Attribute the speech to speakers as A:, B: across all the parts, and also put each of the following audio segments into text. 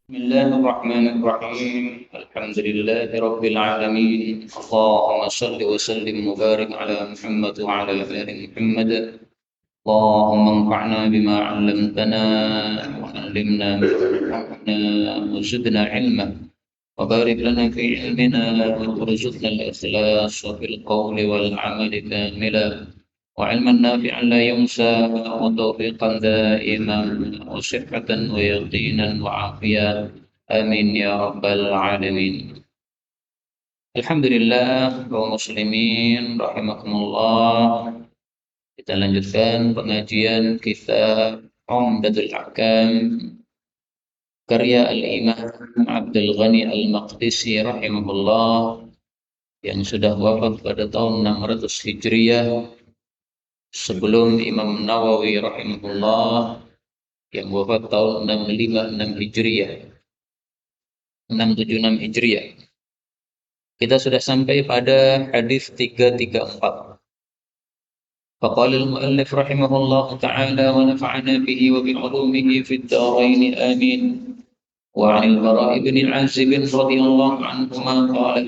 A: بسم الله الرحمن الرحيم الحمد لله رب العالمين اللهم صل وسلم وبارك على محمد وعلى آل محمد اللهم انفعنا بما علمتنا وعلمنا ما ينفعنا وزدنا علما وبارك لنا في علمنا وارزقنا الإخلاص وفي القول والعمل كاملا وعلما نافعا لا ينسى وتوفيقا دائما وصحة ويقينا وعافية آمين يا رب العالمين. Alhamdulillah kaum muslimin rahimakumullah. Kita lanjutkan pengajian kitab Umdatul Ahkam karya Al-Imam Abdul Ghani Al-Maqdisi rahimahullah yang sudah wafat pada tahun 600 Hijriah sebelum Imam Nawawi rahimahullah yang wafat tahun 656 Hijriah, 676 Hijriah. Kita sudah sampai pada hadis 334. فقال المؤلف رحمه الله تعالى ونفعنا به وبعلومه في الدارين آمين. وعن البراء بن عازب رضي الله عنهما قال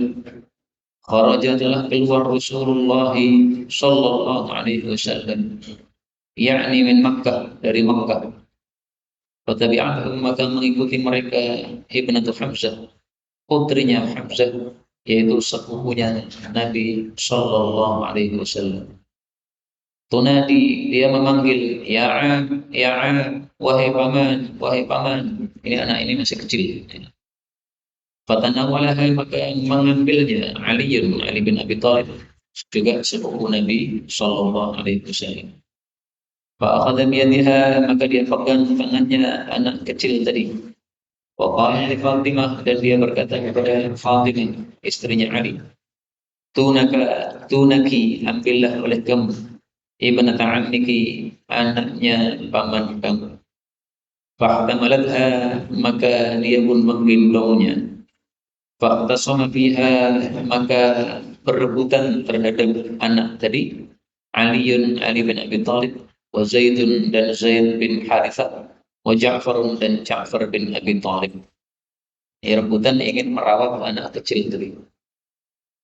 A: خرج keluar Rasulullah sallallahu alaihi wasallam, yakni min Makkah, dari Makkah. Fatabi'ahum, maka mengikuti mereka Ibnatu Hamzah, putrinya Hamzah, yaitu sepupunya Nabi sallallahu alaihi wasallam. Tunadi, dia memanggil, ya wahai paman, wahai paman. Ini anak ini masih kecil. Fatanawalaha, maka mengambilnya Ali bin Abi Thalib, juga sepupu Nabi sallallahu alaihi wasallam. Fa'akhadha biyadiha, maka dia pegang tangannya anak kecil tadi. Wa qala li Fatimah, dan dia berkata kepada Fatimah, istrinya Ali, tunaki, ambillah oleh kamu ibnata ammiki, anaknya paman kamu. Fahtamalatha, maka dia pun menggendongnya. Fahtasama fiha, maka berebutan terhadap anak tadi Ali bin Abi Thalib, wa Zaidun, dan Zaid bin Harithah, wa Ja'farun, dan Ja'far bin Abi Thalib. Rebutan ingin merawat anak kecil tadi.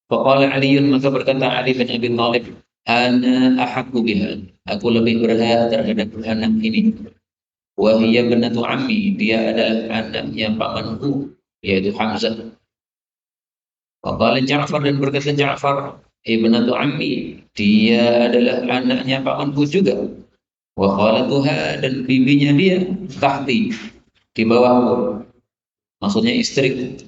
A: Faqala Aliun, maka berkata Ali bin Abi Thalib, ana ahaqqu biha, aku lebih berhak terhadap anak ini. Wa hiya binatu ammi, dia adalah anaknya pamanku, yaitu Hamzah. Faqala Ja'far, dan berkata Ja'far, ibnatu ammi, dia adalah anaknya pamanku juga. Wa khalatuha, dan bibinya dia, tahti, di bawahku, maksudnya istri.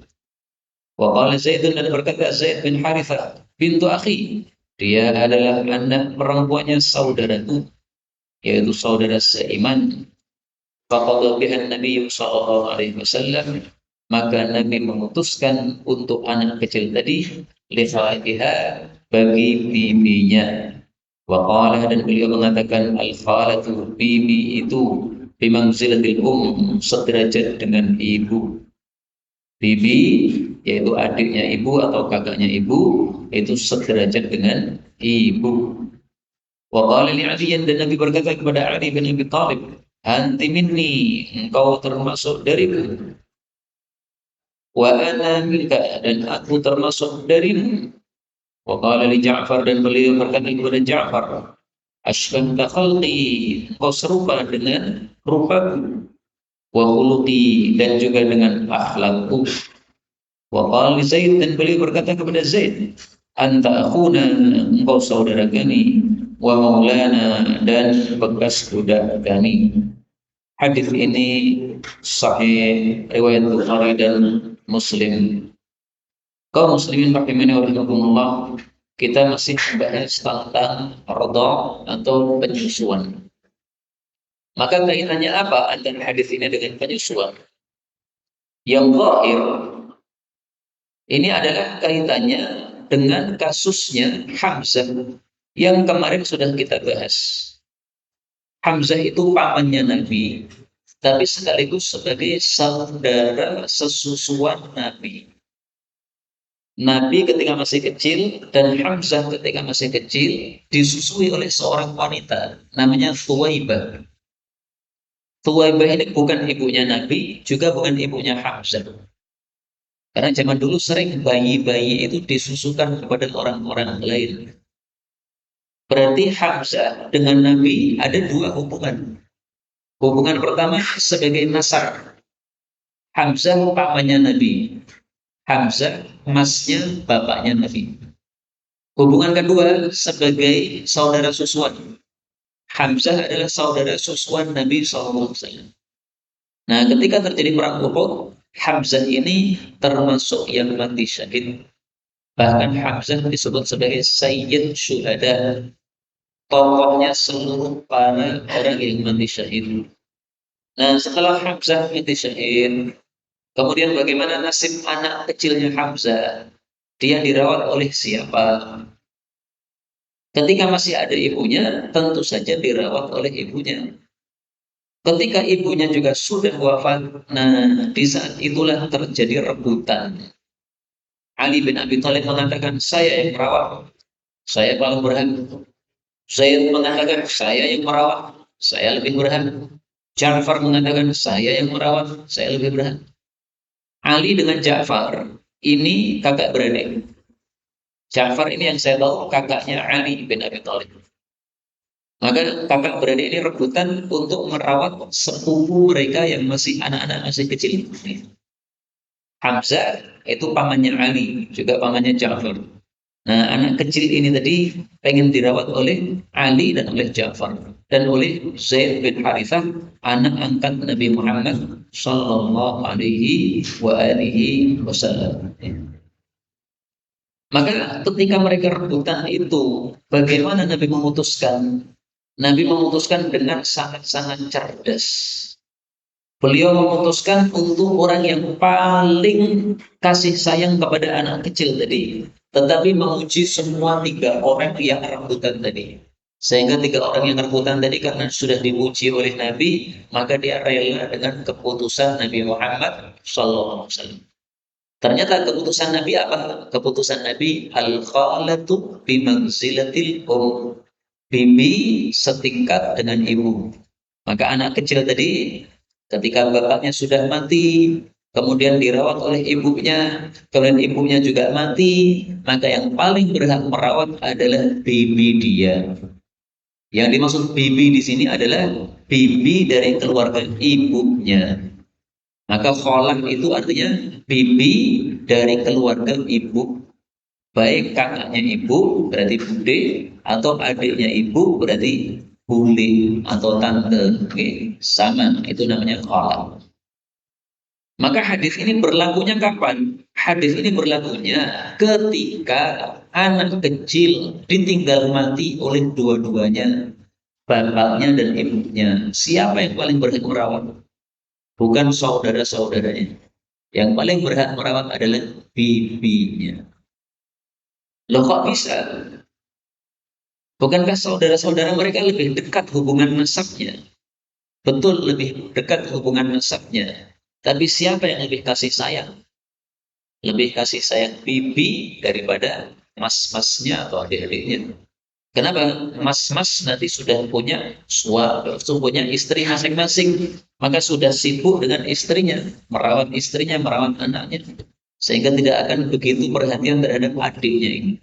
A: Wa qala Zaidun, dan berkata Zaid bin Harithah, bintu akhi, dia adalah anak perempuannya saudaraku, yaitu saudara seiman. Faqadha biha Nabi sallallahu alaihi wasallam, maka Nabi memutuskan untuk anak kecil tadi li khalatiha, bagi bibinya. Wa qala, dan beliau mengatakan al khalatu, bibi itu bimanzilatil sederajat dengan ibu. Bibi, yaitu adiknya ibu atau kakaknya ibu, itu sederajat dengan ibu. Wa qala li Ali, dan Nabi berkata kepada Ali bin Abi Thalib, anti minni, engkau termasuk dariku. Wa ana minka, dan aku termasuk darimu. Wa qala li Ja'far, dan beliau berkata kepada Ja'far, asybahta khalqi, engkau serupa dengan rupaku. Wa khuluqi, dan juga dengan akhlakku. Wa qala li Zaid, dan beliau berkata kepada Zaid, anta akhuna, engkau saudara kami, wa maulana, dan bekas budak kami. Hadis ini sahih, riwayat Bukhari dan Muslim. Kaum muslimin rahimani wa rahimakumullah, kita masih membahas tentang radha atau penyusuan. Maka kaitannya apa antara hadis ini dengan penyusuan? Yang zahir, ini adalah kaitannya dengan kasusnya Hamzah yang kemarin sudah kita bahas. Hamzah itu pamannya Nabi, tapi sekaligus sebagai saudara sesusuan Nabi. Nabi ketika masih kecil dan Hamzah ketika masih kecil disusui oleh seorang wanita namanya Thuwaibah. Thuwaibah ini bukan ibunya Nabi, juga bukan ibunya Hamzah. Karena zaman dulu sering bayi-bayi itu disusukan kepada orang-orang lain. Berarti Hamzah dengan Nabi ada dua hubungan. Hubungan pertama sebagai nasab. Hamzah pamannya Nabi. Hamzah masnya bapaknya Nabi. Hubungan kedua sebagai saudara susuan. Hamzah adalah saudara susuan Nabi SAW. Nah, ketika terjadi perang Uhud, Hamzah ini termasuk yang mati syahid. Bahkan Hamzah disebut sebagai Sayyid Syuhada, tokohnya seluruh para orang yang mati syahid. Nah, setelah Hamzah mati syahid, kemudian bagaimana nasib anak kecilnya Hamzah? Dia dirawat oleh siapa? Ketika masih ada ibunya, tentu saja dirawat oleh ibunya. Ketika ibunya juga sudah wafat, nah di saat itulah terjadi rebutan. Ali bin Abi Thalib mengatakan, saya yang merawat, saya paling berhak. Zaid mengatakan, saya yang merawat, saya lebih berhak. Ja'far mengatakan, saya yang merawat, saya lebih berhak. Ali dengan Ja'far, ini kakak beradik. Ja'far ini yang saya tahu kakaknya Ali bin Abi Thalib. Maka kakak beradik ini rebutan untuk merawat sepupu mereka yang masih anak-anak masih kecil. Hamzah itu pamannya Ali, juga pamannya Ja'far. Nah, anak kecil ini tadi pengen dirawat oleh Ali dan oleh Ja'far dan oleh Zaid bin Harithah, anak angkat Nabi Muhammad sallallahu alaihi wasallam. Maka ketika mereka rebutan itu, bagaimana Nabi memutuskan? Nabi memutuskan dengan sangat-sangat cerdas. Beliau memutuskan untuk orang yang paling kasih sayang kepada anak kecil tadi, tetapi menguji semua tiga orang yang rebutan tadi. Sehingga tiga orang yang rebutan tadi karena sudah diuji oleh Nabi, maka dia rela dengan keputusan Nabi Muhammad SAW. Ternyata keputusan Nabi apa? Keputusan Nabi al-khalatu bimanzilatil bibi setingkat dengan ibu. Maka anak kecil tadi ketika bapaknya sudah mati, kemudian dirawat oleh ibunya, kemudian ibunya juga mati, maka yang paling berhak merawat adalah bibi dia. Yang dimaksud bibi di sini adalah bibi dari keluarga ibunya. Maka kholah itu artinya bibi dari keluarga ibu. Baik kakaknya ibu berarti bude, atau adiknya ibu berarti bule atau tante. Oke, sama, itu namanya kholah. Maka hadis ini berlakunya kapan? Hadis ini berlakunya ketika anak kecil ditinggal mati oleh dua-duanya, bapaknya dan ibunya. Siapa yang paling berhak merawat? Bukan saudara-saudaranya. Yang paling berhak merawat adalah bibinya. Loh kok bisa? Bukankah saudara-saudara mereka lebih dekat hubungan nasabnya? Betul, lebih dekat hubungan nasabnya. Tapi siapa yang lebih kasih sayang? Lebih kasih sayang bibi daripada mas-masnya atau adik-adiknya. Kenapa? Mas-mas nanti sudah punya suami, sudah punya istri masing-masing, maka sudah sibuk dengan istrinya, merawat anaknya, sehingga tidak akan begitu perhatian terhadap adiknya ini.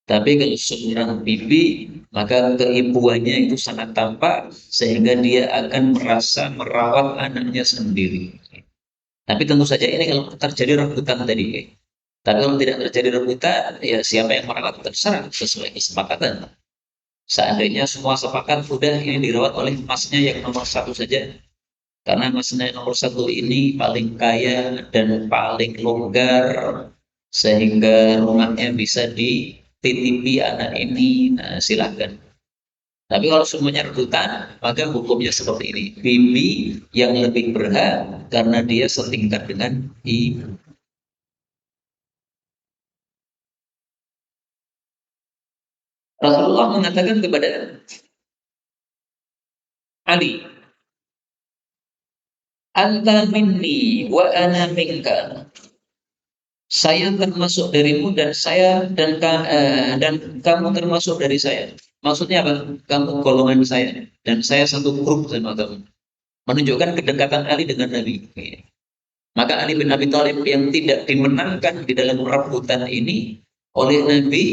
A: Tapi kalau seorang bibi, maka keibuannya itu sangat tampak, sehingga dia akan merasa merawat anaknya sendiri. Tapi tentu saja ini kalau terjadi rebutan tadi. Tapi kalau tidak terjadi rebutan, ya siapa yang merawat terserah sesuai kesepakatan. Seandainya semua sepakat, udah ini dirawat oleh masnya yang nomor satu saja. Karena masnya yang nomor satu ini paling kaya dan paling longgar, sehingga rumahnya bisa dititipi anak ini. Nah, silahkan. Tapi kalau semuanya rebutan, maka hukumnya seperti ini. Bibi yang lebih berhak karena dia setingkat dengan ibu. Rasulullah mengatakan kepada Ali, anta minni wa ana minka. Saya termasuk darimu dan dan kamu termasuk dari saya. Maksudnya apa? Kamu golongan saya dan saya satu grup sama kamu. menunjukkan kedekatan Ali dengan Nabi. Maka Ali bin Abi Thalib yang tidak dimenangkan di dalam rebutan ini oleh Nabi,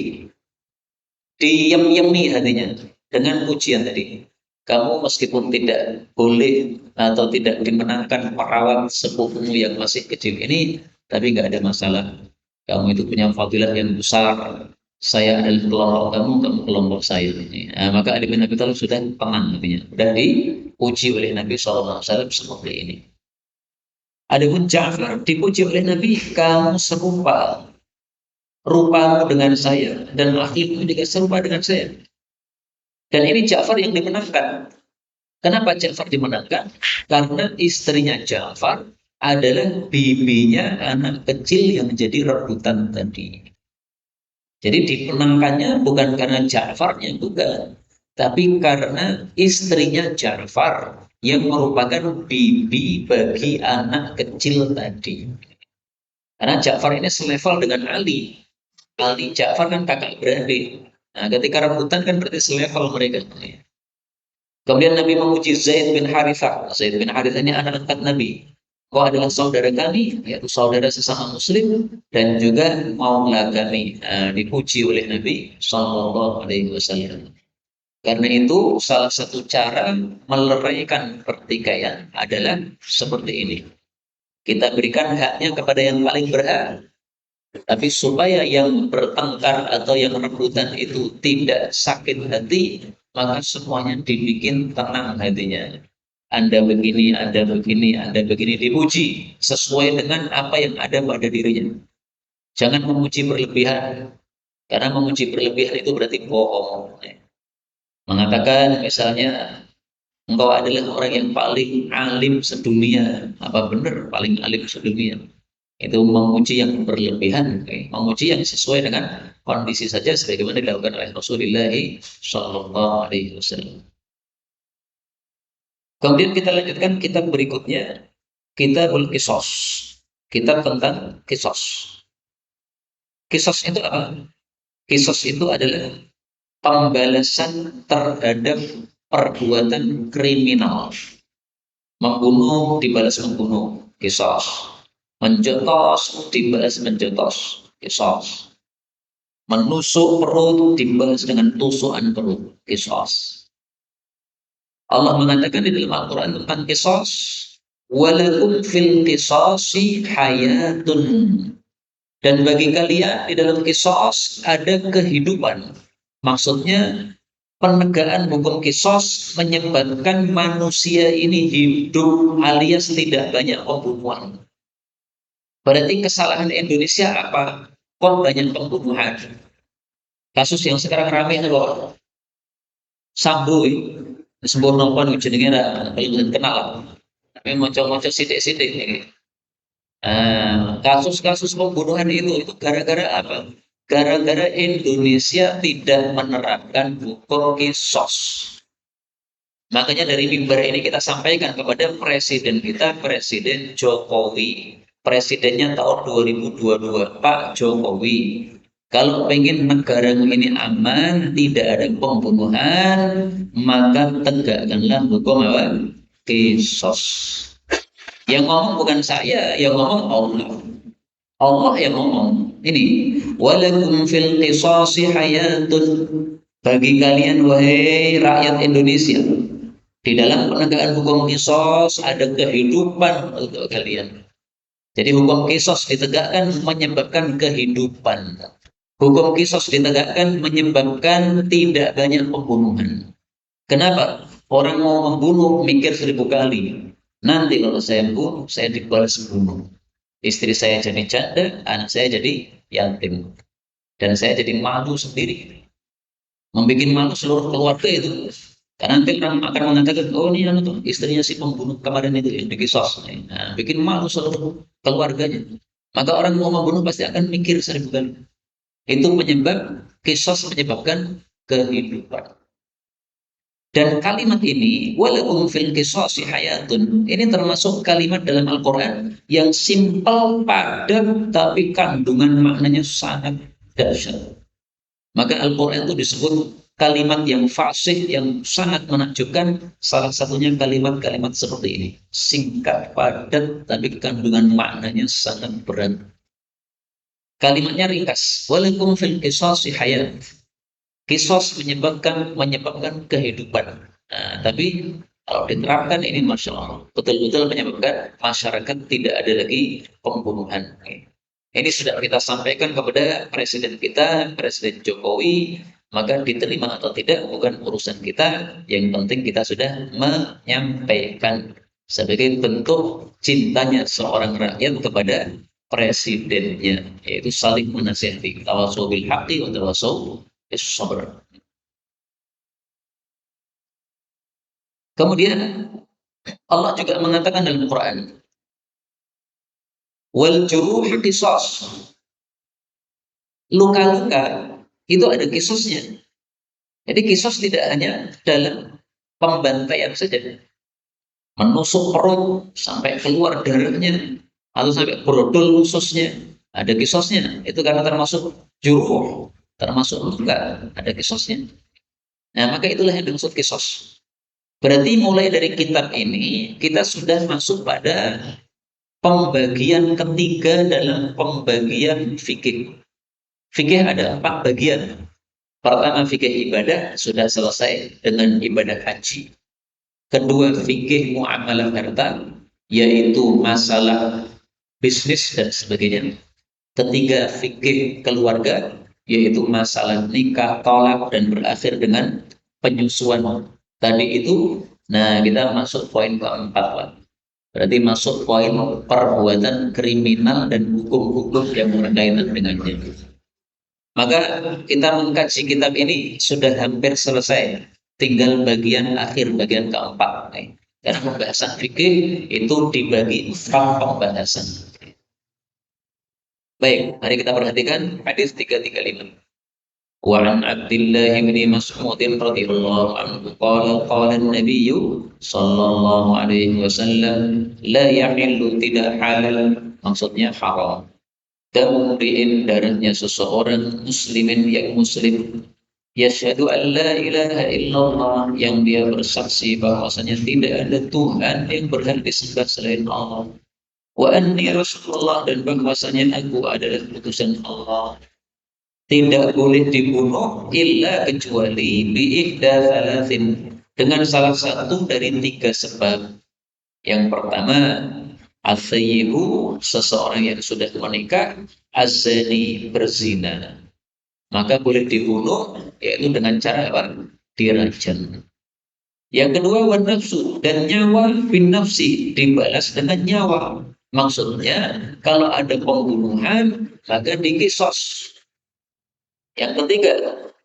A: diyem-yemi hatinya dengan pujian tadi. Kamu meskipun tidak boleh atau tidak dimenangkan merawat sepupumu yang masih kecil ini, tapi nggak ada masalah. Kamu itu punya fadilah yang besar. Saya adalah kelompok kamu, kamu kelompok saya. Nah, maka Ali bin Abi Thalib sudah tenang hatinya. Sudah dipuji oleh Nabi SAW seperti ini. Adapun Ja'far dipuji oleh Nabi, kamu serupa rupamu dengan saya dan akhlakmu juga serupa dengan saya. Dan ini Ja'far yang dimenangkan. Kenapa Ja'far dimenangkan? Karena istrinya Ja'far adalah bibinya anak kecil yang menjadi rebutan tadi. Jadi dimenangkannya bukan karena Ja'farnya, bukan. Tapi karena istrinya Ja'far yang merupakan bibi bagi anak kecil tadi. Karena Ja'far ini selevel dengan Ali. Ali Ja'far kan kakak beradik. Nah, ketika rebutan kan berarti selevel mereka. Kemudian Nabi memuji Zaid bin Harithah. Zaid bin Harithah ini anak angkat Nabi. Kau adalah saudara kami, yaitu saudara sesama Muslim dan juga maula kami. Dipuji oleh Nabi Sallallahu Alaihi Wasallam. Karena itu salah satu cara meleraikan pertikaian adalah seperti ini. Kita berikan haknya kepada yang paling berhak. Tapi supaya yang bertengkar atau yang rebutan itu tidak sakit hati, maka semuanya dibikin tenang hatinya. Anda begini, Anda begini, Anda begini, dipuji sesuai dengan apa yang ada pada dirinya. Jangan memuji berlebihan, karena memuji berlebihan itu berarti bohong. Mengatakan misalnya, engkau adalah orang yang paling alim sedunia. Apa benar paling alim sedunia? Itu memuji yang berlebihan, memuji yang sesuai dengan kondisi saja sebagaimana dilakukan oleh Rasulullah Shallallahu Alaihi Wasallam. Kemudian kita lanjutkan kitab berikutnya, Kitabul Qisas, kitab tentang Qisas. Qisas itu apa? Qisas itu adalah pembalasan terhadap perbuatan kriminal. Membunuh dibalas membunuh, Qisas. Menjotos dibalas menjotos, Qisas. Menusuk perut dibalas dengan tusukan perut, Qisas. Allah mengatakan di dalam Al-Quran tentang Qisas, walakum fil qisasi hayatun. Dan bagi kalian di dalam Qisas ada kehidupan. Maksudnya penegakan hukum Qisas menyebabkan manusia ini hidup alias tidak banyak pembunuhan. Berarti kesalahan Indonesia apa? Kok banyak pembunuhan? Kasus yang sekarang ramai adalah Sambo, sempurna pun jenenge belum kenal. Tapi moco-moco sidik-sidik. Kasus-kasus pembunuhan itu gara-gara apa? Gara-gara Indonesia tidak menerapkan hukum Qisas. Makanya dari mimbar ini kita sampaikan kepada presiden kita, Presiden Jokowi. Presidennya tahun 2022, Pak Jokowi. Kalau pengen negara ini aman, tidak ada pembunuhan, maka tegakkanlah hukum apa? Qisas. Yang ngomong bukan saya, yang ngomong Allah. Allah yang ngomong. Ini, walakum fil qisasi hayatun. Bagi kalian wahai rakyat Indonesia, di dalam penegakan hukum Qisas ada kehidupan untuk kalian. Jadi hukum Qisas ditegakkan menyebabkan kehidupan. Hukum Qisas ditegakkan menyebabkan tidak banyak pembunuhan. Kenapa? Orang mau membunuh mikir 1000 kali. Nanti kalau saya bunuh, saya dibalas bunuh. Istri saya jadi janda, anak saya jadi yatim. Dan saya jadi malu sendiri. Membikin malu seluruh keluarga itu. Karena nanti orang akan mengatakan, oh ini tuh istrinya si pembunuh kemarin itu yang dikisos. Nah, bikin malu seluruh keluarganya. Maka orang mau membunuh pasti akan mikir 1000 kali. Itu penyebab kisos menyebabkan kehidupan. Dan kalimat ini, walakum fil qisasi hayatun, ini termasuk kalimat dalam Al-Quran yang simpel, padat, tapi kandungan maknanya sangat dahsyat. Maka Al-Quran itu disebut kalimat yang fasih, yang sangat menakjubkan, salah satunya kalimat-kalimat seperti ini. Singkat, padat, tapi kandungan maknanya sangat berat. Kalimatnya ringkas. Walakum fil qisasi hayat. Kisos menyebabkan kehidupan. Nah, tapi kalau diterapkan ini, masya Allah, betul-betul menyebabkan masyarakat tidak ada lagi pembunuhan. Ini sudah kita sampaikan kepada Presiden kita, Presiden Jokowi, maka diterima atau tidak bukan urusan kita. Yang penting kita sudah menyampaikan sebagai bentuk cintanya seorang rakyat kepada presidennya, yaitu saling menasihati. Tawasau bil haqqi wa tawasau bis sabr. Kemudian Allah juga mengatakan dalam Quran, wal juruh qisas. Luka-luka itu ada kisusnya. Jadi kisos tidak hanya dalam pembantaian saja, menusuk perut sampai keluar darahnya atau sampai brodol ususnya, ada kisosnya. Itu karena termasuk juruh, termasuk luka, ada kisosnya. Nah, maka itulah yang dimaksud kisos. Berarti mulai dari kitab ini kita sudah masuk pada pembagian ketiga dalam pembagian fikih. Fikih ada 4 bagian. Pertama, fikih ibadah sudah selesai dengan ibadah haji. Kedua, fikih muamalah harta, yaitu masalah bisnis dan sebagainya. Ketiga, fikih keluarga, yaitu masalah nikah, tolak, dan berakhir dengan penyusuan. Tadi itu, nah kita masuk poin keempat, Pak. Berarti masuk poin perbuatan kriminal dan hukum-hukum yang berkaitan dengannya. Maka kita mengkaji kitab ini sudah hampir selesai. Tinggal bagian akhir, bagian keempat. Karena pembahasan fikih itu dibagi 4 pembahasan. Baik, mari kita perhatikan hadis 335. Wa an Abdullah bin Mas'ud radhiyallahu anhu qala an-nabiy sallallahu alaihi wasallam la yahillu, tidak halal, maksudnya haram, damri'in, darahnya seseorang muslimin yang muslim, yashhadu an la ilaha illallah, yang dia bersaksi bahwasanya tidak ada Tuhan yang berhak disembah selain Allah, wa anni rasulullah, dan bahwasanya aku adalah utusan Allah. Tidak boleh dibunuh illa kecuali biihda thalathin, dengan salah satu dari 3 sebab. Yang pertama, as-sayyibu, seseorang yang sudah menikah, az-zani, berzina, maka boleh dibunuh, yaitu dengan cara apa? Dirajam. Yang kedua, wan nafsu, dan nyawa, bin nafsi, dibalas dengan nyawa. Maksudnya kalau ada pembunuhan maka dikisos. Yang ketiga,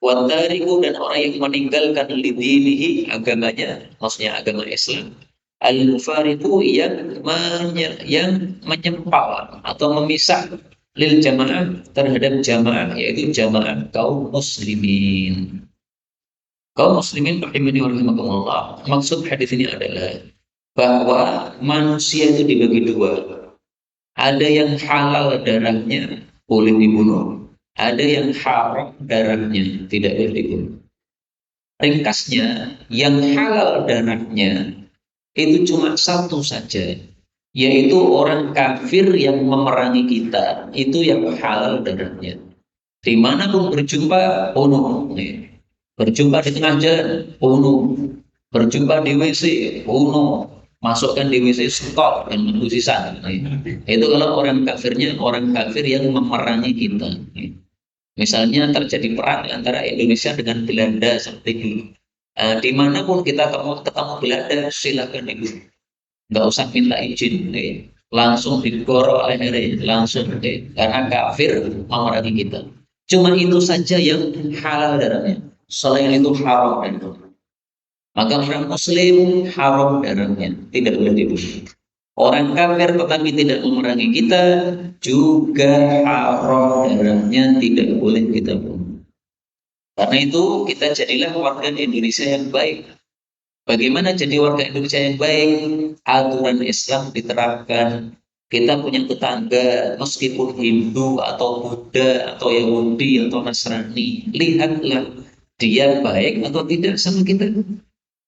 A: watariku, dan orang yang meninggalkan lidinihi, agamanya, maksudnya agama Islam, al-mufariqu, yang menyempal atau memisah, lil jamaah, terhadap jamaah, yaitu jamaah kaum muslimin. Kaum muslimin rahimani wa rahimakumullah. Maksud hadis ini adalah bahwa manusia itu dibagi 2. Ada yang halal darahnya, boleh dibunuh. Ada yang haram darahnya, tidak boleh dibunuh. Ringkasnya, yang halal darahnya itu cuma satu saja, yaitu orang kafir yang memerangi kita, itu yang halal darahnya. Dimanapun berjumpa, bunuh. Berjumpa di tengah jalan, bunuh. Berjumpa di WC, bunuh. Masukkan di WC, stop, dan menunggu sisa. Itu kalau orang kafirnya, orang kafir yang memerangi kita. Misalnya terjadi perang antara Indonesia dengan Belanda seperti dulu. Dimanapun kita ketemu Belanda, silakan dibunuh. Nggak usah minta izin, langsung digorok lehernya, langsung, karena kafir memerangi kita. Cuma itu saja yang halal darahnya. Selain itu haram darahnya. Maka orang muslim haram darahnya, tidak boleh dibunuh. Orang kafir tetapi tidak memerangi kita juga haram darahnya, tidak boleh kita bunuh. Karena itu kita jadilah warga Indonesia yang baik. Bagaimana jadi warga Indonesia yang baik? Aturan Islam diterapkan. Kita punya tetangga, meskipun Hindu atau Buddha atau Yahudi atau Nasrani, lihatlah dia baik atau tidak sama kita.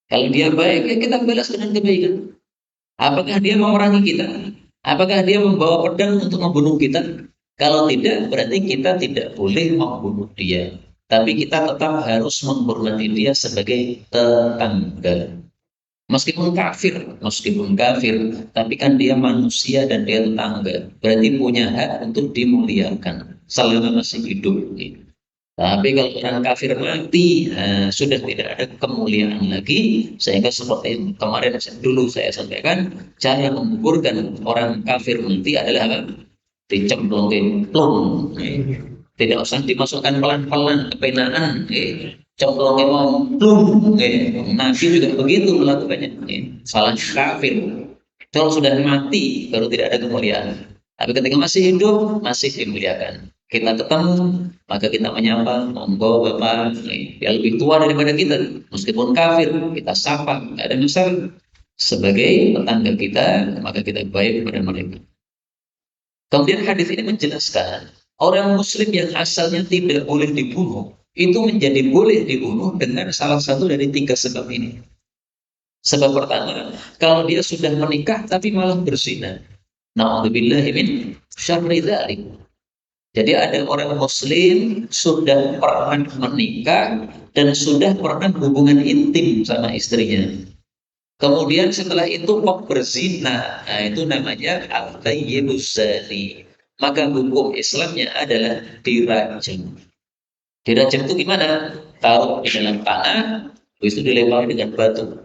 A: Kalau dia baik, ya kita balas dengan kebaikan. Apakah dia memerangi kita? Apakah dia membawa pedang untuk membunuh kita? Kalau tidak, berarti kita tidak boleh membunuh dia. Tapi kita tetap harus menghormati dia sebagai tetangga. Meskipun kafir, tapi kan dia manusia dan dia tetangga. Berarti punya hak untuk dimuliakan selama masih hidup. Tapi kalau orang kafir mati, sudah tidak ada kemuliaan lagi. Sehingga seperti kemarin dulu saya sampaikan, cara menguburkan orang kafir mati adalah apa? Dicemplungin plung. Tidak usah dimasukkan pelan-pelan ke penaan. Cemplungin mau plung. Nabi juga begitu melakukannya. Salah kafir. Kalau sudah mati, baru tidak ada kemuliaan. Tapi ketika masih hidup, masih dimuliakan. Kita ketemu, maka kita menyapa, monggo Bapak, dia lebih tua daripada kita, meskipun kafir, kita sapa, tidak ada masalah. Sebagai tetangga kita, maka kita baik kepada mereka. Kemudian hadis ini menjelaskan, orang Muslim yang asalnya tidak boleh dibunuh, itu menjadi boleh dibunuh dengan salah satu dari tiga sebab ini. Sebab pertama, kalau dia sudah menikah tapi malah berzina. Na'udzubillahi min syarri dzalik. Jadi ada orang muslim sudah pernah menikah dan sudah pernah hubungan intim sama istrinya. Kemudian setelah itu kok berzina, nah itu namanya al-thayyibuz zani. Maka hukum Islamnya adalah dirajam. Dirajam itu gimana? Taruh di dalam tanah, habis itu dilempar dengan batu.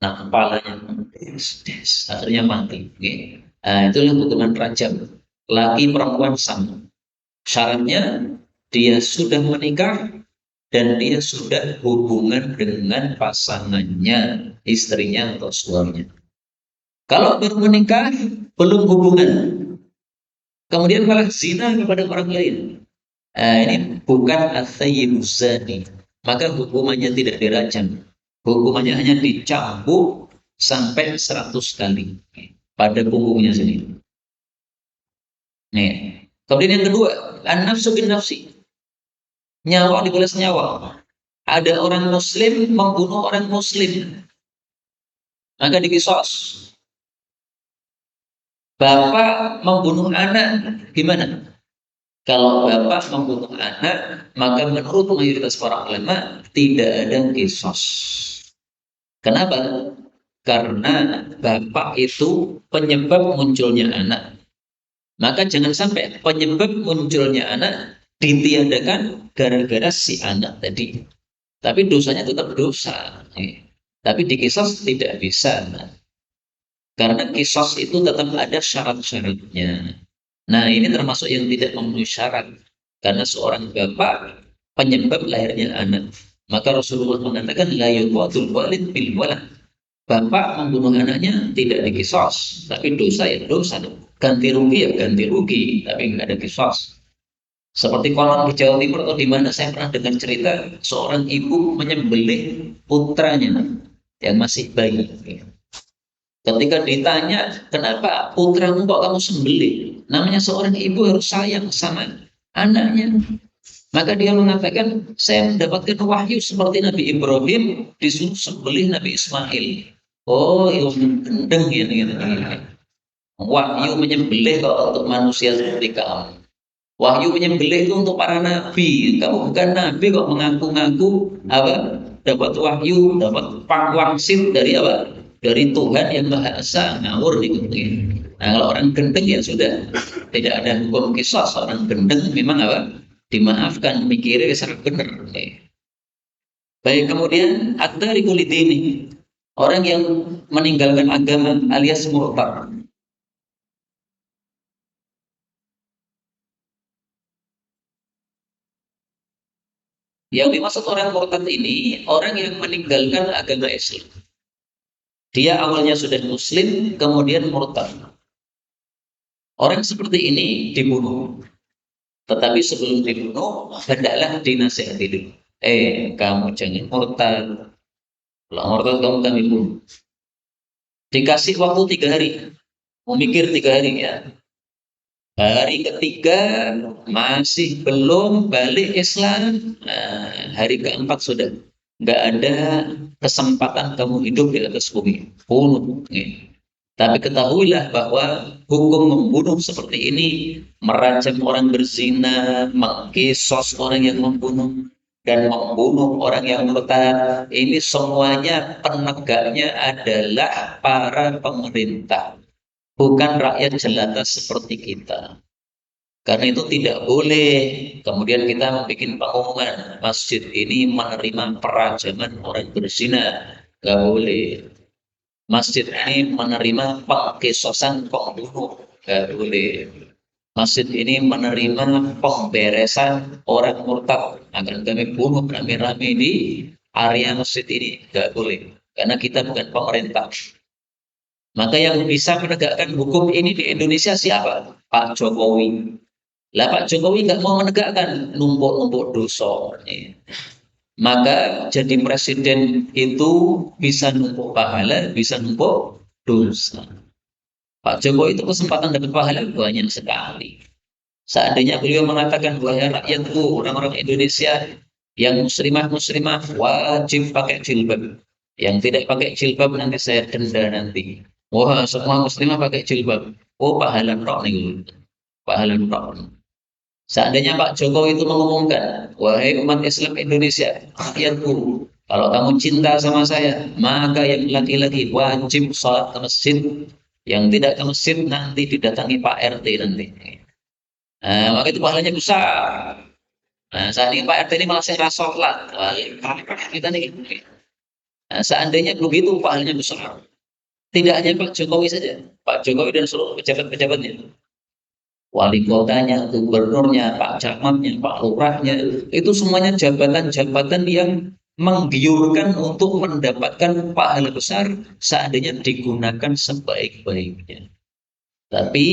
A: Nah, kepalanya akhirnya mati. Nah, itulah hukuman rajam. Laki perempuan sama. Syaratnya dia sudah menikah dan dia sudah hubungan dengan pasangannya, istrinya atau suaminya. Kalau baru menikah, belum hubungan, kemudian malah zina kepada orang lain. Nah, ini bukan as-sayyibuz zani. Maka hukumannya tidak dirajam. Hukumannya hanya dicambuk sampai 100 kali pada punggungnya sendiri. Nih. Kemudian yang kedua, an-nafsu bin nafsi. Nyawa dibalas nyawa. Ada orang muslim membunuh orang muslim, maka dikisos. Bapak membunuh anak, gimana? Kalau bapak membunuh anak, maka menurut mayoritas para ulama tidak ada kisos. Kenapa? Karena bapak itu penyebab munculnya anak. Maka jangan sampai penyebab munculnya anak ditiadakan gara-gara si anak tadi. Tapi dosanya tetap dosa. Tapi di kisos tidak bisa. Karena kisos itu tetap ada syarat-syaratnya. Nah, ini termasuk yang tidak memenuhi syarat. Karena seorang bapak penyebab lahirnya anak. Maka Rasulullah mengatakan la yuqatul walid bil walad. Bapak membunuh anaknya tidak dikisos, tapi dosa ya dosa. Ganti rugi ya ganti rugi, tapi nggak ada kisos. Seperti konon di Jawa Timur atau di mana saya pernah dengar cerita seorang ibu menyembelih putranya yang masih bayi. Ketika ditanya, kenapa putramu kok kamu sembelih? Namanya seorang ibu harus sayang sama anaknya. Maka dia mengatakan, saya mendapatkan wahyu seperti Nabi Ibrahim disuruh sembelih Nabi Ismail. Oh, ilmu gendeng ya. Wahyu menyembelih kok untuk manusia seperti kamu. Wahyu menyembelih itu untuk para nabi. Kamu bukan nabi kok mengaku-ngaku apa? Dapat wahyu, dapat wangsit dari apa? Dari Tuhan yang Maha Esa, ngawur gitu. Nah, kalau orang gendeng ya sudah tidak ada hukum kisos. Orang gendeng memang apa? Dimaafkan, mikirnya sangat benar. Baik, kemudian at-tariku kulidini, orang yang meninggalkan agama alias murtad. Yang dimaksud orang murtad ini orang yang meninggalkan agama Islam. Dia awalnya sudah muslim, kemudian murtad. Orang seperti ini dibunuh. Tetapi sebelum dibunuh, hendaklah dinasihati dulu. Kamu jangan murtad. Kalau murtad kamu kami bunuh. Dikasih waktu 3 hari. Mau mikir 3 hari ya. Hari ketiga masih belum balik Islam, nah, hari keempat sudah nggak ada kesempatan kamu hidup di atas bumi, bunuh. Tapi ketahuilah bahwa hukum membunuh seperti ini, merajam orang berzina, mengkisos orang yang membunuh, dan membunuh orang yang murtad, ini semuanya penegaknya adalah para pemerintah, bukan rakyat jelata seperti kita. Karena itu tidak boleh kemudian kita membuat pengumuman masjid ini menerima perajaman orang berzina. Nggak boleh. Masjid ini menerima pengkisosan pembunuh. Nggak boleh. Masjid ini menerima pemberesan orang murtad. Akan kami bunuh rame-rame di area masjid ini. Nggak boleh. Karena kita bukan pemerintah. Maka yang bisa menegakkan hukum ini di Indonesia siapa? Pak Jokowi. Lah Pak Jokowi nggak mau menegakkan, numpuk-numpuk dosa. Maka jadi presiden itu bisa numpuk pahala, bisa numpuk dosa. Pak Jokowi itu kesempatan dapat pahala banyak sekali. Seandainya beliau mengatakan bahwa rakyatku, orang-orang Indonesia yang muslimah-muslimah wajib pakai jilbab. Yang tidak pakai jilbab nanti saya denda nanti. Wah, semua muslimah pakai jilbab. Oh, pahala roh nih. Pahala roh. Seandainya Pak Jokowi itu mengumumkan, wahai umat Islam Indonesia, rakyatku, kalau kamu cinta sama saya, maka yang laki-laki wajib sholat ke masjid. Yang tidak ke masjid nanti didatangi Pak RT nanti. Nah, maka itu pahalanya besar. Nah, saat ini Pak RT ini malah saya sholat. Wah, kita nih. Nah, seandainya begitu pahalanya besar. Tidak hanya Pak Jokowi saja, Pak Jokowi dan seluruh pejabat-pejabatnya, wali kotanya, gubernurnya, Pak Camatnya, Pak Lurahnya, itu semuanya jabatan-jabatan yang menggiurkan untuk mendapatkan pahala besar seandainya digunakan sebaik-baiknya. Tapi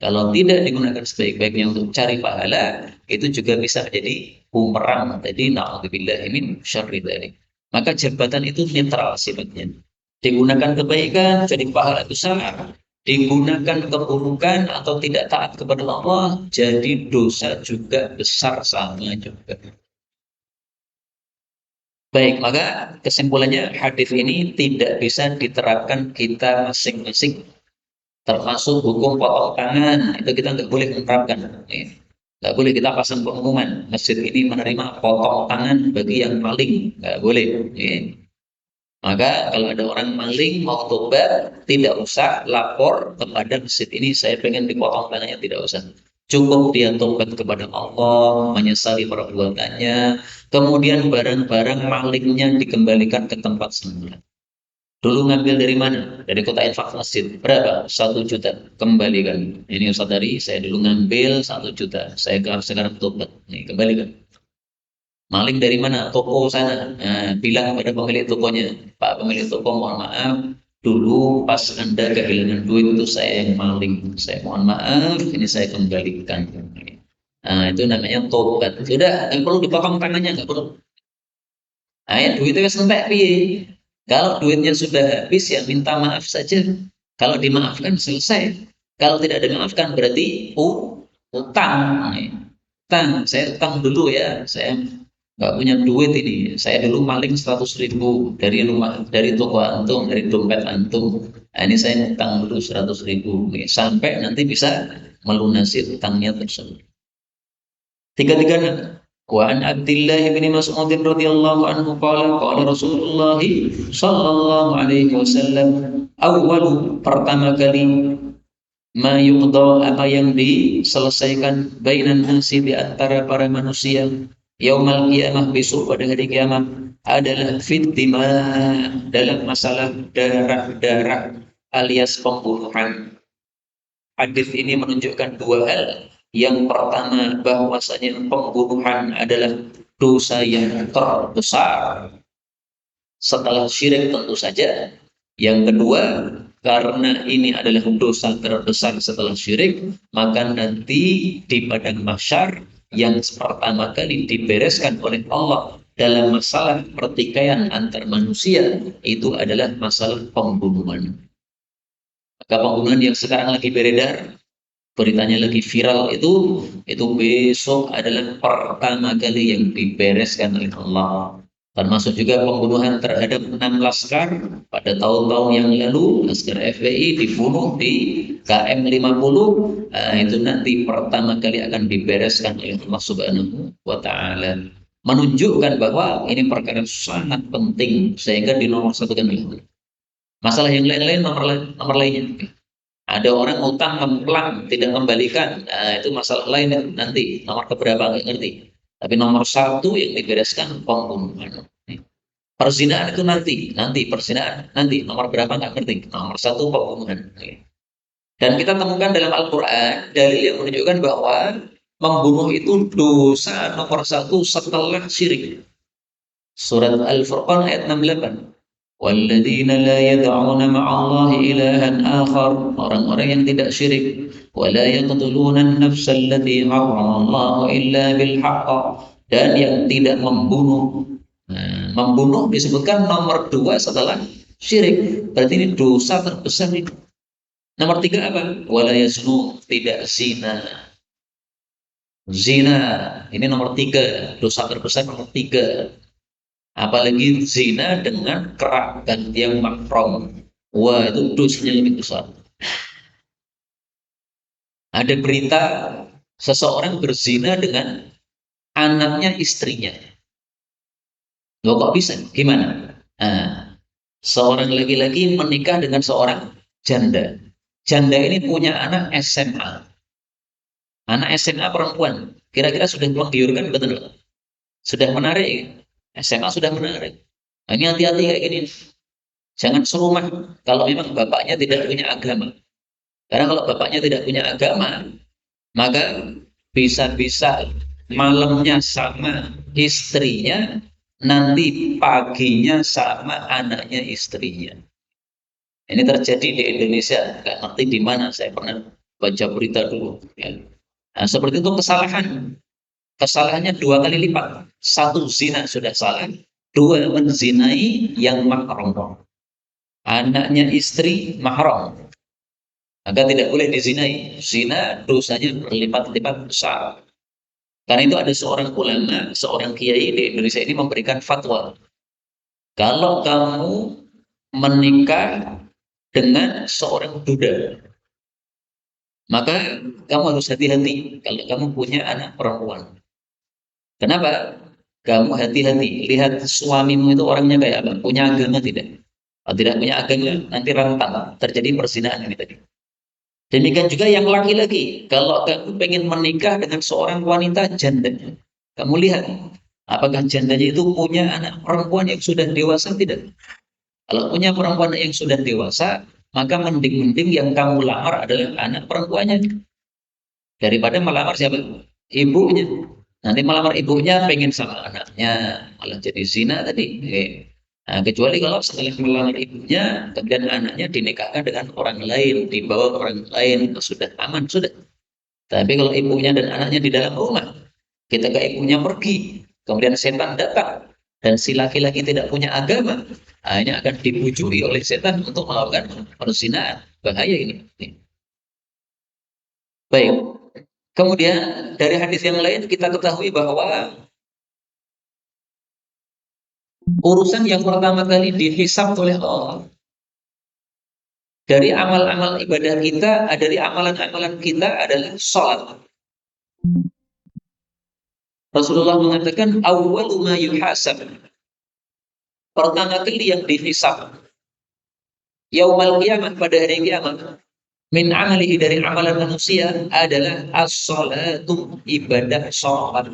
A: kalau tidak digunakan sebaik-baiknya untuk cari pahala, itu juga bisa menjadi bumerang. Jadi na'udzubillah min syarri dzalik. Maka jabatan itu netral sifatnya. Digunakan kebaikan jadi pahala besar, digunakan keburukan atau tidak taat kepada Allah jadi dosa juga besar sama juga. Baik, maka kesimpulannya hadis ini tidak bisa diterapkan kita masing-masing, termasuk hukum potong tangan itu kita nggak boleh menerapkan. Nggak boleh kita pasang pengumuman masjid ini menerima potong tangan bagi yang maling, nggak boleh. Maka kalau ada orang maling mau tobat, tidak usah lapor kepada masjid ini, saya pengen dipotong tangannya, tidak usah. Cukup dia tobat kepada Allah, menyesali perbuatannya, kemudian barang-barang malingnya dikembalikan ke tempat semula. Dulu ngambil dari mana? Dari kota infak masjid. Berapa? 1 juta. Kembalikan. Ini Ustaz dari, saya dulu ngambil 1 juta. Saya sekarang tobat. Nih, kembalikan. Maling dari mana? Toko sana. Nah, bilang kepada pemilik tokonya, Pak pemilik toko, mohon maaf, dulu pas Anda kehilangan duit itu saya yang maling. Saya mohon maaf, ini saya kembalikan. Nah, itu namanya tobat. Sudah, nggak perlu dipotong tangannya, nggak perlu. Nah, ya, duitnya sampai piye. Kalau duitnya sudah habis, ya minta maaf saja. Kalau dimaafkan, selesai. Kalau tidak dimaafkan, berarti utang. Utang, saya utang dulu ya. Saya nggak punya duit ini. Saya dulu maling 100.000 dari rumah, dari toko antum, dari dompet antum. Nah, ini saya utang dulu 100.000 nih, sampai nanti bisa melunasi utangnya tersebut. Tiga-tiganya. Wa an Abdullah bin Mas'ud radhiyallahu anhu qala Rasulullah sallallahu alaihi wasallam, awwalu, pertama kali, ma yuqda, apa yang diselesaikan, bainan nasi, di antara para manusia, yaumal qiyamah, besok pada hari kiamat, adalah fitima, dalam masalah darah-darah alias pembunuhan. Hadis ini menunjukkan dua hal. Yang pertama, bahwasanya pembunuhan adalah dosa yang terbesar setelah syirik tentu saja. Yang kedua, karena ini adalah dosa terbesar setelah syirik, maka nanti di padang mahsyar yang pertama kali dibereskan oleh Allah dalam masalah pertikaian antar manusia itu adalah masalah pembunuhan. Maka pembunuhan yang sekarang lagi beredar, beritanya lagi viral itu besok adalah pertama kali yang dibereskan oleh Allah. Termasuk juga pembunuhan terhadap 6 laskar pada tahun-tahun yang lalu, laskar FPI dibunuh di KM 50, itu nanti pertama kali akan dibereskan oleh Allah Subhanahu wa taala. Menunjukkan bahwa ini perkara sangat penting sehingga dinomor satukan oleh Allah. Masalah yang lain-lain nomor lainnya. Ada orang utang memplang tidak kembalikan, nah, itu masalah lain nanti nomor keberapa nggak ngerti. Tapi nomor satu yang dibereskan pembunuhan. Perzinahan itu nanti perzinahan nanti nomor berapa nggak ngerti. Nomor satu pembunuhan. Dan kita temukan dalam Al-Quran dalil yang menunjukkan bahwa membunuh itu dosa nomor satu setelah syirik. Surat Al-Furqan ayat 68. Walladzina la yad'una ma'allahi ilahan akhar, orang-orang yang tidak syirik, wala yaqtuluna an-nafsa allati harramallahu illa bil haqq, dan yang tidak membunuh. Nah, membunuh disebutkan nomor 2 setelah syirik. Berarti ini dosa terbesar ini. Nomor 3 apa? Wala yaznu, tidak zina. Zina ini nomor 3, dosa terbesar nomor 3. Apalagi zina dengan kerabat yang mahram. Wah, itu dosanya lebih besar. Ada berita seseorang berzina dengan anaknya istrinya. Loh, kok bisa? Gimana? Nah, seorang laki-laki menikah dengan seorang janda. Janda ini punya anak SMA. Anak SMA perempuan. Kira-kira sudah menggiurkan, betul? Sudah menarik. SMA sudah menarik. Nah, ini hati-hati kayak gini. Jangan serumah kalau memang bapaknya tidak punya agama. Karena kalau bapaknya tidak punya agama, maka bisa-bisa malamnya sama istrinya, nanti paginya sama anaknya istrinya. Ini terjadi di Indonesia, nggak ngerti di mana. Saya pernah baca berita dulu. Ya. Nah, seperti itu kesalahan. Kesalahannya 2 kali lipat. 1, zina sudah salah. 2, menzinai yang mahram. Anaknya istri mahram. Maka tidak boleh dizinai. Zina dosanya berlipat-lipat besar. Karena itu ada seorang ulama, seorang kiai di Indonesia ini memberikan fatwa. Kalau kamu menikah dengan seorang duda, maka kamu harus hati-hati kalau kamu punya anak perempuan. Kenapa? Kamu hati-hati, lihat suamimu itu orangnya kayak apa, punya agama tidak? Kalau tidak punya agama, nanti rentan terjadi perzinahan ini tadi. Demikian juga yang laki-laki, kalau kamu pengen menikah dengan seorang wanita janda, kamu lihat apakah jandanya itu punya anak perempuan yang sudah dewasa tidak? Kalau punya perempuan yang sudah dewasa, maka mending-mending yang kamu lamar adalah anak perempuannya daripada melamar siapa? Ibunya. Nanti melamar ibunya pengen sama anaknya, malah jadi zina tadi. Nah, kecuali kalau setelah melamar ibunya, kemudian anaknya dinikahkan dengan orang lain, dibawa ke orang lain, sudah aman, sudah. Tapi kalau ibunya dan anaknya di dalam rumah, ketika ibunya pergi, kemudian setan datang, dan si laki-laki tidak punya agama, hanya akan dibujui oleh setan untuk melakukan perzinahan. Bahaya ini. Baik. Kemudian dari hadis yang lain kita ketahui bahwa urusan yang pertama kali dihisab oleh Allah dari amal-amal ibadah kita, dari amalan-amalan kita adalah sholat. Rasulullah mengatakan awwalu ma yuhasab, pertama kali yang dihisab yaumal qiyamah, pada hari kiamat, min amalihi, dari amalan manusia adalah as-sholatu, ibadah sholat.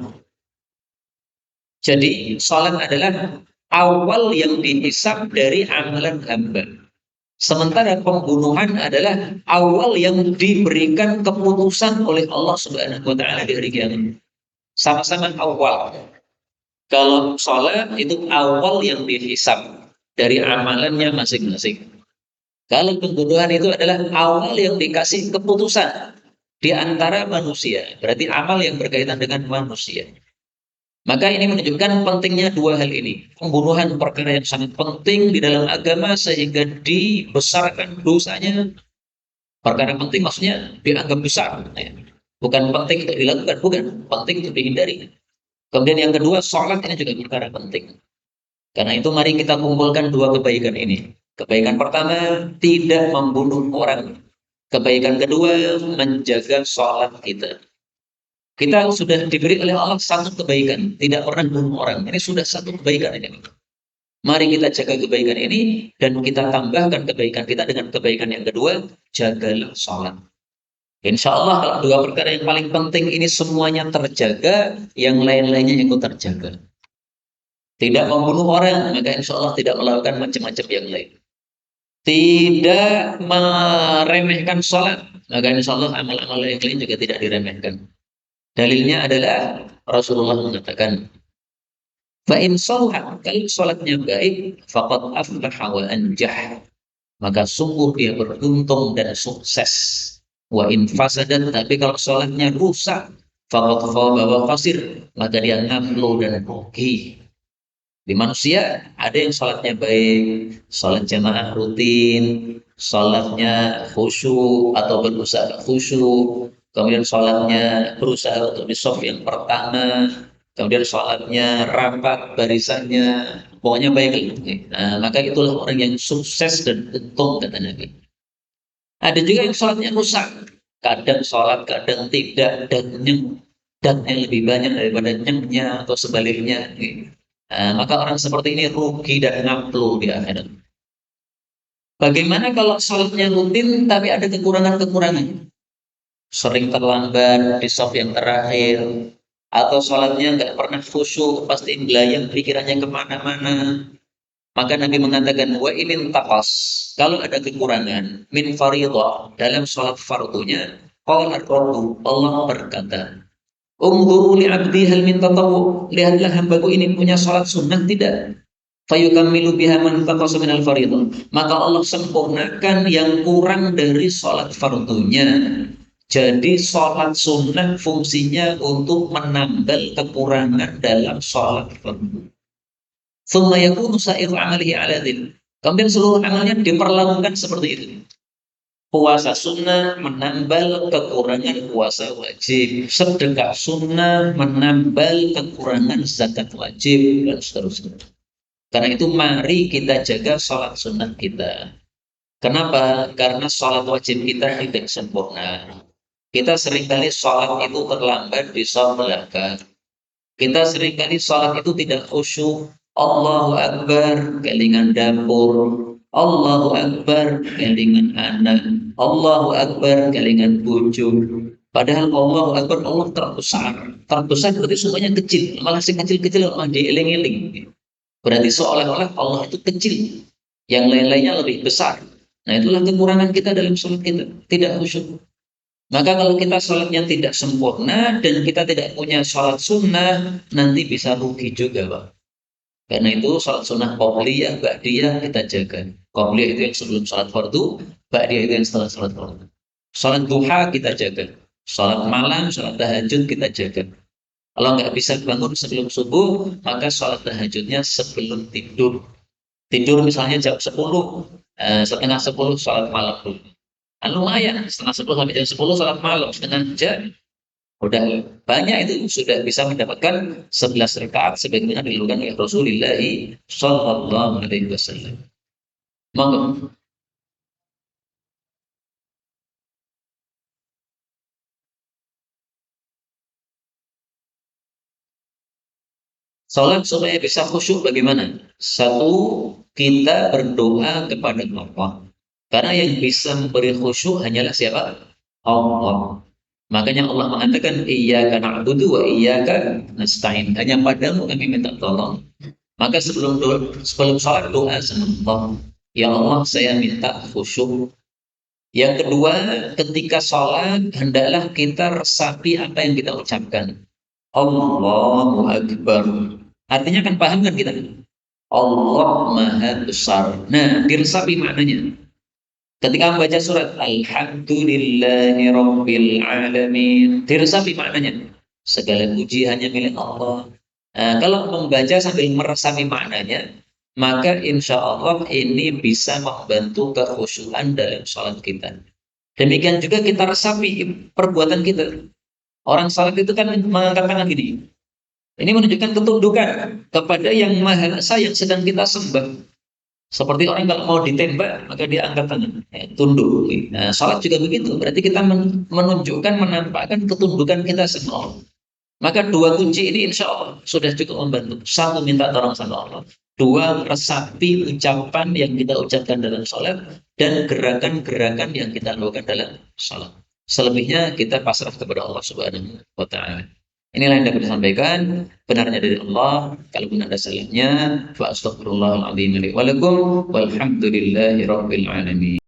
A: Jadi sholat adalah awal yang dihisab dari amalan hamba. Sementara pembunuhan adalah awal yang diberikan keputusan oleh Allah Subhanahu wa taala di hari kiamat. Sama-sama awal. Kalau sholat itu awal yang dihisab dari amalannya masing-masing. Kalau pembunuhan itu adalah awal yang dikasih keputusan di antara manusia. Berarti amal yang berkaitan dengan manusia. Maka ini menunjukkan pentingnya 2 hal ini. Pembunuhan perkara yang sangat penting di dalam agama sehingga dibesarkan dosanya. Perkara penting maksudnya dianggap besar, ya. Bukan penting untuk dilakukan, bukan penting untuk dihindari. Kemudian yang kedua, sholat ini juga perkara penting. Karena itu mari kita kumpulkan dua kebaikan ini. Kebaikan pertama, tidak membunuh orang. Kebaikan kedua, menjaga sholat kita. Kita sudah diberi oleh Allah satu kebaikan, tidak pernah membunuh orang. Ini sudah satu kebaikan ini. Mari kita jaga kebaikan ini dan kita tambahkan kebaikan kita dengan kebaikan yang kedua, jagalah sholat. Insya Allah kalau dua perkara yang paling penting ini semuanya terjaga, yang lain-lainnya ikut terjaga. Tidak membunuh orang, maka insya Allah tidak melakukan macam-macam yang lain. Tidak meremehkan sholat, maka insya Allah amal-amal yang lain juga tidak diremehkan. Dalilnya adalah Rasulullah mengatakan, "Fa'in sholat, kalau sholatnya baik, faqad aflaha wa anjah." Maka sungguh dia beruntung dan sukses. Wa in fasadat, tapi kalau sholatnya rusak, faqad khaba wa khasir, maka dia ngaflu dan rugi. Di manusia ada yang sholatnya baik, sholat jamaah rutin, sholatnya khusyuk atau berusaha khusyuk, kemudian sholatnya berusaha untuk di shaf yang pertama, kemudian sholatnya rapat barisannya, pokoknya baik. Nah, maka itulah orang yang sukses dan untung kata Nabi. Ada juga yang sholatnya rusak, kadang sholat, kadang tidak, dan yang lebih banyak daripada nyengnya atau sebaliknya. Maka orang seperti ini rugi dan ngaplu di akhirat. Bagaimana kalau sholatnya rutin tapi ada kekurangan-kekurangan? Sering terlambat di shaf yang terakhir, atau sholatnya nggak pernah khusyuk, pasti belayang pikirannya kemana-mana. Maka Nabi mengatakan, wa ilin taqas, kalau ada kekurangan, min faridah, dalam sholat fardunya, qala Rabbu, Allah berkata, Ungguru li'abdi hal min tatawu, lihatlah hambaku ini punya sholat sunnah tidak? Fayukammilu biha man taqasa minal faridah. Maka Allah sempurnakan yang kurang dari sholat fardunya. Jadi sholat sunnah fungsinya untuk menambal kekurangan dalam sholat fardu. Thumma yakunu sa'iru amalihi ala dhil. Kemudian seluruh amalnya diperlakukan seperti itu. Puasa sunnah menambal kekurangan puasa wajib. Sedekah sunnah menambal kekurangan zakat wajib, dan seterusnya. Karena itu mari kita jaga sholat sunnah kita. Kenapa? Karena sholat wajib kita tidak sempurna. Kita seringkali sholat itu terlambat di shaf belakang. Kita seringkali sholat itu tidak khusyuk. Allahu Akbar, kelingan dapur. Allahu Akbar, kelingan anak. Allahu Akbar, kelingan bojo. Padahal Allahu Akbar, Allah terbesar. Terbesar berarti semuanya kecil. Malah si kecil-kecil malah dieling-eling. Berarti seolah-olah Allah itu kecil. Yang lain-lainnya lebih besar. Nah, itulah kekurangan kita dalam sholat kita. Tidak khusyuk. Maka kalau kita sholatnya tidak sempurna dan kita tidak punya sholat sunnah, nanti bisa rugi juga, Pak. Karena itu sholat sunnah qobliyah, ba'diyah kita jaga. Qobliyah itu yang sebelum sholat fardu, ba'diyah itu yang setelah sholat fardu. Sholat duha kita jaga. Sholat malam, sholat tahajud kita jaga. Kalau nggak bisa bangun sebelum subuh, maka sholat tahajudnya sebelum tidur. Tidur misalnya jam 10, setengah 10 sholat malam dulu. Lumayan, setengah 10 sampai jam 10 sholat malam, setengah jam. Udah banyak itu sudah bisa mendapatkan 11 rakaat sebagaimana dilakukan oleh Rasulullah Shallallahu Alaihi Wasallam. Monggo. Salat supaya bisa khusyuk bagaimana? Satu, kita berdoa kepada Allah. Karena yang bisa memberi khusyuk hanyalah siapa? Allah. Makanya Allah mengatakan iyyaka na'budu wa iyyaka nasta'in. Hanya padamu kami minta tolong. Maka sebelum salat doa sama Allah. Ya Allah, saya minta khusyuk. Yang kedua, ketika sholat hendaklah kita resapi apa yang kita ucapkan. Allahu Akbar. Artinya kan paham kan kita? Allah Maha Besar. Nah, diresapi maknanya. Ketika membaca surat Alhamdulillahi Rabbil Alamin, diresapi maknanya. Segala puji hanya milik Allah. Nah, kalau membaca sambil meresapi maknanya, maka insya Allah ini bisa membantu kekhusyuan dalam sholat kita. Demikian juga kita resapi perbuatan kita. Orang salat itu kan mengangkat tangan gini. Ini menunjukkan ketundukan kepada yang Maha Esa yang sedang kita sembah. Seperti orang kalau mau ditembak, maka dia angkat tangan, tunduk. Nah, salat juga begitu. Berarti kita menunjukkan, menampakkan ketundukan kita sama Allah. Maka dua kunci ini insya Allah sudah cukup membantu. Satu, minta tolong sama Allah. Dua, resapi ucapan yang kita ucapkan dalam sholat dan gerakan-gerakan yang kita lakukan dalam sholat. Selebihnya kita pasrah kepada Allah Subhanahu wa Ta'ala. Inilah yang dapat disampaikan. Benarnya dari Allah. Kalaupun ada salahnya, fa astaghfirullahaladzim li wa lakum walhamdulillahi rabbil alamin.